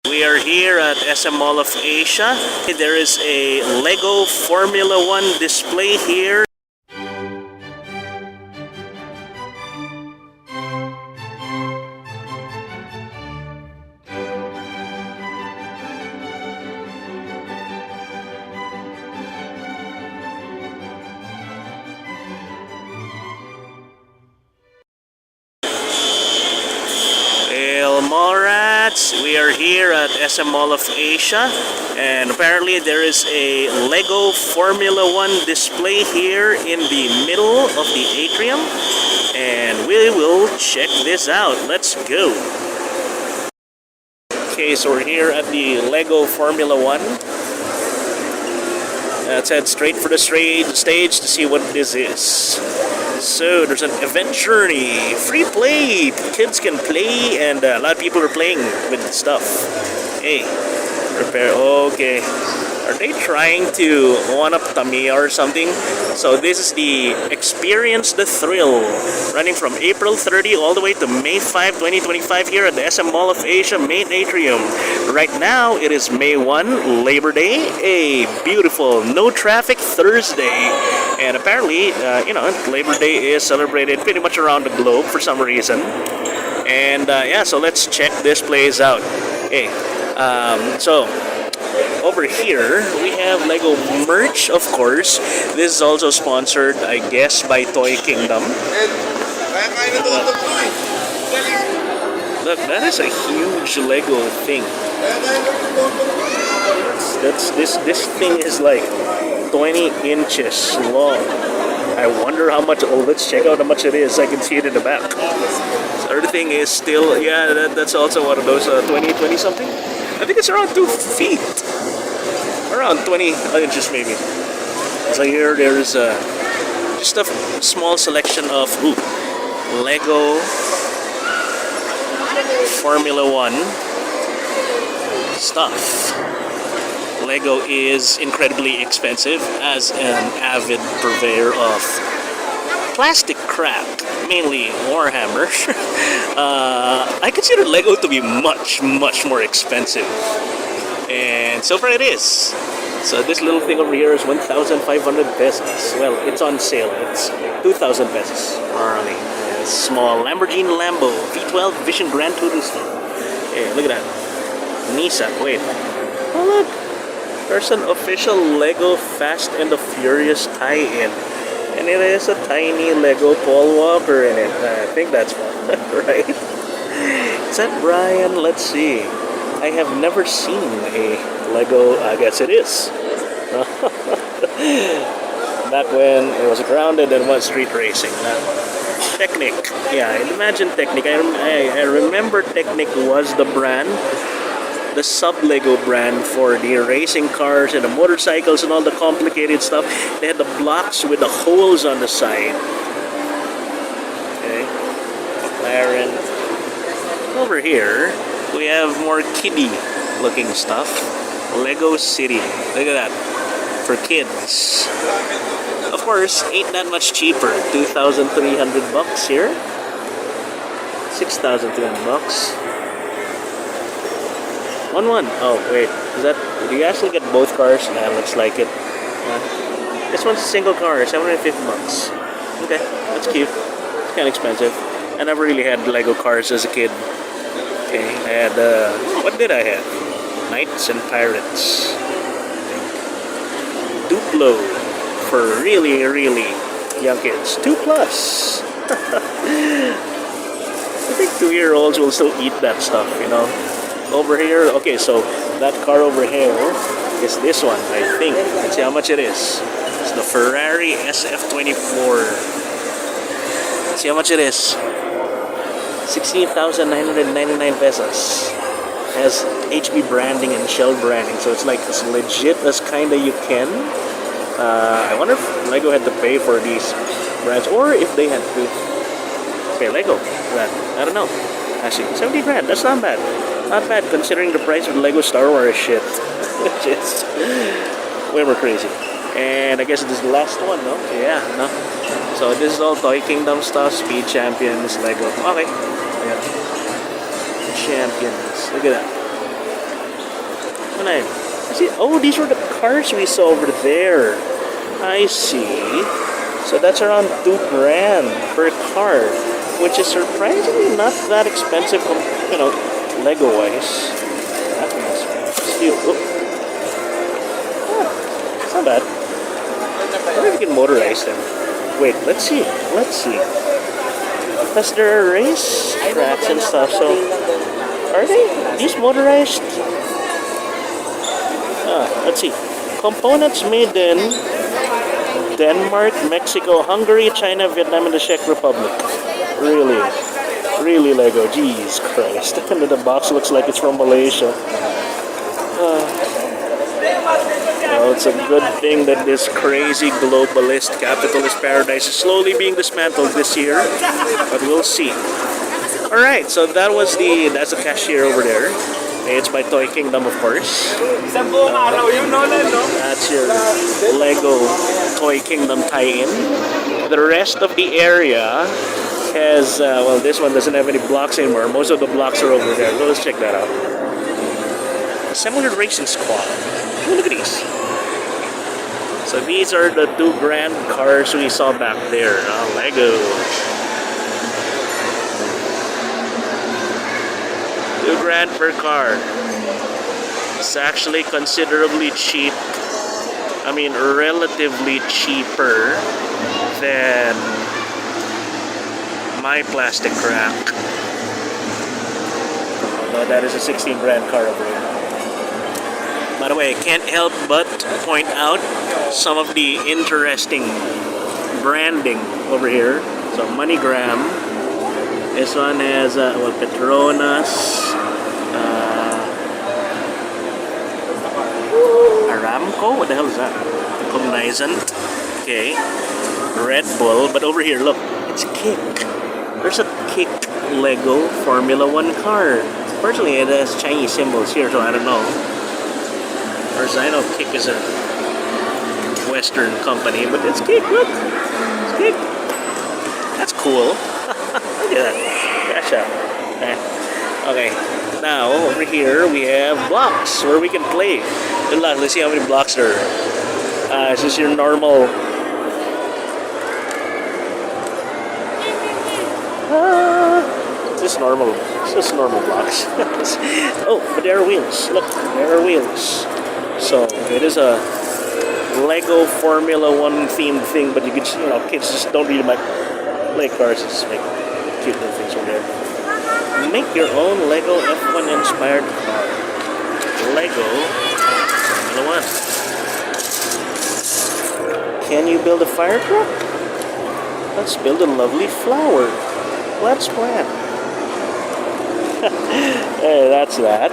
We are here at SM Mall of Asia. There is a Lego Formula 1 display here. Mallrat, we are here at SM Mall of Asia, and apparently there is a Lego Formula 1 display here in the middle of the atrium, and we will check this out. Let's go. Okay, so we're here at the Lego Formula 1. Let's head straight for the stage to see what this is. So there's an event journey, free play. Kids can play, and a lot of people are playing with stuff. Hey, prepare. Okay, are they trying to one up Tamiya or something? So this is the Experience the Thrill, running from April 30 all the way to May 5, 2025 here at the SM Mall of Asia main atrium. Right now it is May 1, Labor Day, a beautiful no traffic Thursday. And apparently, Labor Day is celebrated pretty much around the globe for some reason. And yeah, so let's check this place out. Okay, so over here we have Lego merch, of course. This is also sponsored, I guess, by Toy Kingdom. Look, that is a huge Lego thing. This thing is like 20 inches long. I wonder how much. Oh, let's check out how much it is. I can see it in the back. So everything is still, yeah, that's also one of those 20 something. I think it's around 2 feet. Around 20 inches maybe. So here there's just a small selection of Lego Formula 1 stuff. Lego is incredibly expensive. As an avid purveyor of plastic crap, mainly Warhammer, I consider Lego to be much more expensive. And so far it is. So this little thing over here is 1,500 pesos. Well, it's on sale. It's 2,000 pesos. Alright. Small Lamborghini Lambo V12 Vision Gran Turismo. Hey, look at that. Nissan. Wait. Oh, look. There's an official Lego Fast and the Furious tie-in. And it is a tiny Lego Paul Walker in it. I think that's one, right? Is that Brian? Let's see. I have never seen a Lego. I guess it is. Back when it was grounded and was street racing. Technic. Yeah, I imagine Technic. I remember Technic was the brand. The sub-Lego brand for the racing cars and the motorcycles and all the complicated stuff. They had the blocks with the holes on the side. Okay. McLaren. Over here, we have more kiddie-looking stuff. Lego City. Look at that. For kids. Of course, ain't that much cheaper. 2,300 bucks here. 6,300 bucks. 1-1. Oh, wait. Is that... Do you actually get both cars? Nah, looks like it. This one's a single car. 750 bucks. Okay, that's cute. It's kind of expensive. I never really had Lego cars as a kid. Okay, I had... what did I have? Knights and Pirates. Duplo. For really young kids. 2+. I think 2-year-olds will still eat that stuff, you know. Over here, okay, so that car over here is this one, I think. Let's see how much it is. It's the Ferrari SF24. Let's see how much it is. 16,999 pesos. Has HB branding and Shell branding, so it's like as legit as kinda you can. I wonder if Lego had to pay for these brands, or if they had to pay Lego for that. I don't know. Actually, 70 grand, that's not bad. Not bad considering the price of Lego Star Wars shit. Which is way more crazy. And I guess this is the last one, no? Yeah, no? So this is all Toy Kingdom stuff, Speed Champions, Lego. Okay. Yeah. Champions. Look at that. I see. Oh, these were the cars we saw over there. I see. So that's around $2,000 per car, which is surprisingly not that expensive, Lego wise. That one's still. Oh. It's not bad. I wonder if we can motorize them. Wait, let's see. Let's see. Because there are race tracks and stuff, so are these motorized? Let's see. Components made in Denmark, Mexico, Hungary, China, Vietnam, and the Czech Republic. Really? Really Lego? Jeez Christ. And the box looks like it's from Malaysia. Well, it's a good thing that this crazy globalist capitalist paradise is slowly being dismantled this year, but we'll see. Alright, so that's the cashier over there. It's by Toy Kingdom, of course. That's your Lego Toy Kingdom tie-in. The rest of the area has, well, this one doesn't have any blocks anymore. Most of the blocks are over there. So let's check that out. Assembler Racing Squad. Oh, look at these. So these are the $2,000 cars we saw back there. Lego. $2,000 per car. It's actually considerably cheap. I mean, relatively cheaper than my plastic rack. Although that is a $16,000 car over here. By the way, I can't help but point out some of the interesting branding over here. So MoneyGram. This one has Petronas, Aramco. What the hell is that? Cognizant. Okay. Red Bull. But over here, look, it's Kick. There's a Kick Lego Formula 1 car. Personally, it has Chinese symbols here, so I don't know. As I know, Kick is a Western company, but it's Kick. Look, it's Kick. That's cool. Look at that. Gotcha. Okay. Now over here we have blocks where we can play. Good luck. Let's see how many blocks there are. It's just your normal. Just normal. It's just normal blocks. Oh, but there are wheels. Look, there are wheels. So it is a Lego Formula 1 themed thing, but you can, kids just don't really like play cars. Just make cute little things over there. Make your own Lego F1 inspired car. Lego Formula 1. Can you build a fire truck? Let's build a lovely flower. Let's plan. Hey, that's that.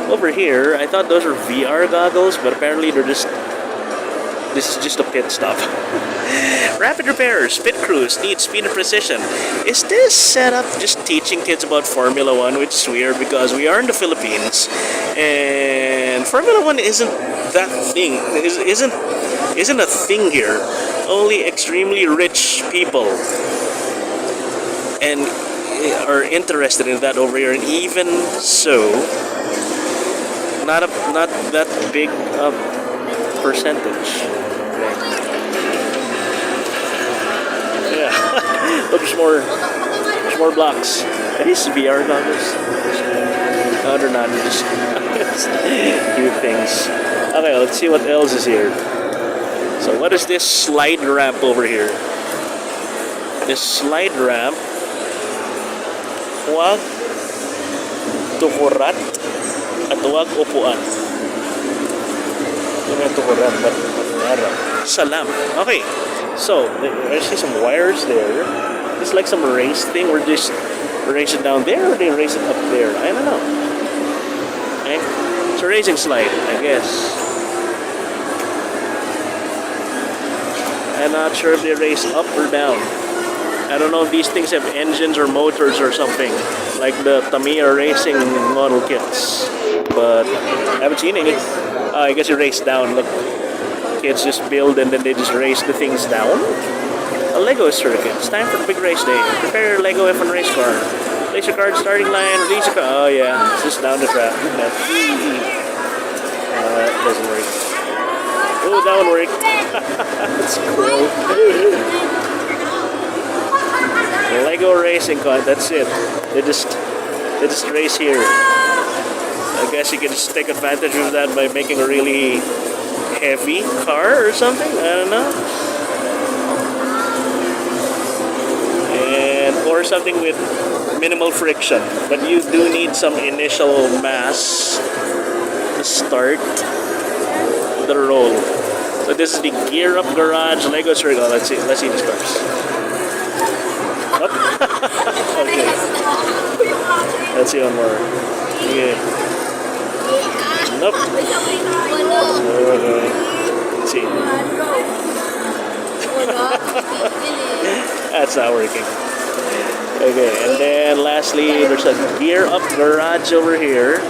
Over here, I thought those were VR goggles, but apparently this is just a pit stop. Rapid repairs, pit crews need speed and precision. Is this setup just teaching kids about Formula 1, which is weird because we are in the Philippines, and Formula 1 isn't that thing. Isn't a thing here. Only extremely rich people and are interested in that over here, and even so, not that big percentage. Yeah, look, there's more blocks. Are these VR goggles? No, they're not. They're just cute things. Okay, let's see what else is here. So, what is this slide ramp over here? This slide ramp. Huwag tukurat at huwag upuan. Salam. Okay, so I see some wires there. It's like some race thing. We're just race it down there, or they race it up there. I don't know. Okay, it's a racing slide, I guess. I'm not sure if they race up or down. I don't know if these things have engines or motors or something, like the Tamiya racing model kits. But I haven't seen any. I guess you race down. Look, kids just build and then they just race the things down. A Lego circuit. It's time for the big race day. Prepare your Lego F1 race car. Place your car at the starting line. Release your car. Oh yeah, it's just down the track. Oh, that one worked. That's cool. Lego racing car. That's it. They just race here. I guess you can just take advantage of that by making a really heavy car or something. I don't know. And or something with minimal friction. But you do need some initial mass to start the roll. So this is the Gear Up Garage Lego Circle. Let's see these cars. Oh. Okay. Let's see one more. Okay. Nope. Okay. Let's see. That's not working. Okay, and then lastly, there's a Gear Up Garage over here.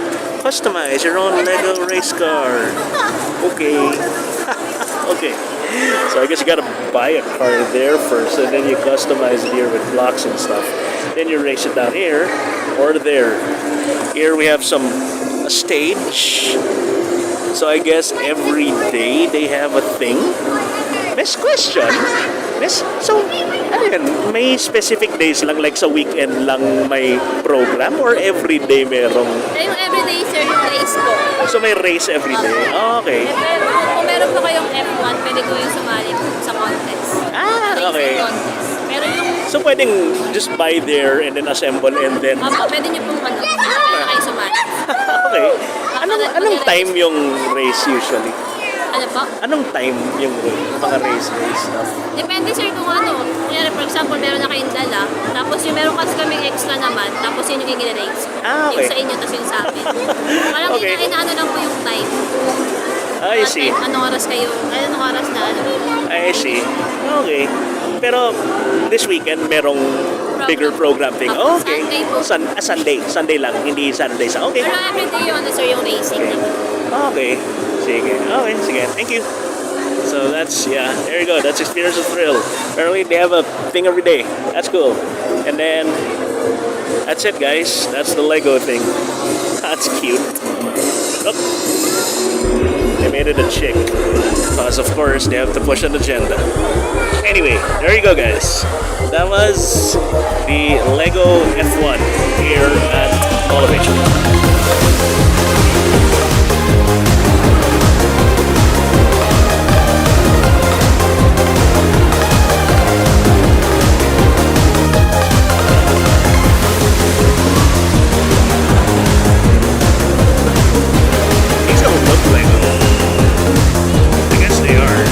Customize your own Lego race car. Okay. Okay. So I guess you gotta buy a car there first, and then you customize it here with blocks and stuff. Then you race it down here or there. Here we have a stage. So I guess every day they have a thing. Next question. So, ano yan? May specific days lang, like sa weekend lang may program or every day merong? Yung everyday, sir, yung race po. So may race every day? Oh, okay. Pero kung meron po kayong F1, pwede ko yung sumali sa contest. Ah, okay. Racing contest. Pero yung... So pwedeng just buy there and then assemble and then... Opo, pwede nyo pong pwede na kayo sumali. Okay. Anong time yung race usually? Ano po? Anong time yung mga race stuff? Depende sir kung ano. Kunyari, for example, meron na kayong dala, tapos yung meron kasi kaming extra naman, tapos yun yung i-race. Ah, okay. Yung sa inyo, tapos yung sa amin. Parang Okay. inaano lang po yung time. I see. Anong oras na ano. I see. Okay. Pero this weekend merong bigger program thing. Oh, okay. Sunday po. Sunday lang, hindi Saturday sa. Okay. Pero everyday yun, sir, yung racing. Okay. Sige. Okay, sige. Thank you. So that's, yeah, there you go. That's Experience of Thrill. Apparently they have a thing every day. That's cool. And then, that's it, guys. That's the Lego thing. That's cute. Oh. They made it a chick. Because, of course, they have to push an agenda. Anyway, there you go, guys. That was the Lego F1 here at MoA By the Bay. These don't look Lego. I guess they are.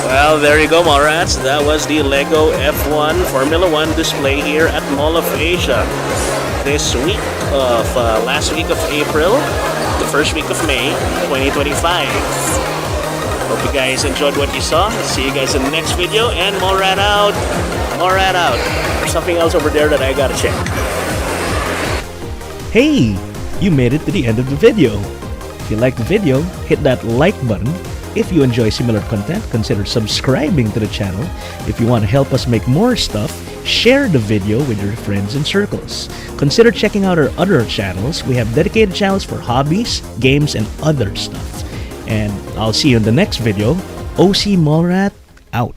Well, there you go, Mallrats. That was the Lego F1 Formula 1 display here at Mall of Asia. This week of, last week of April, the first week of May, 2025. Hope you guys enjoyed what you saw. See you guys in the next video. And Mallrat out. Mallrat out. There's something else over there that I gotta check. Hey! You made it to the end of the video. If you liked the video, hit that like button. If you enjoy similar content, consider subscribing to the channel. If you want to help us make more stuff, share the video with your friends and circles. Consider checking out our other channels. We have dedicated channels for hobbies, games, and other stuff. And I'll see you in the next video. OC Mallrat out.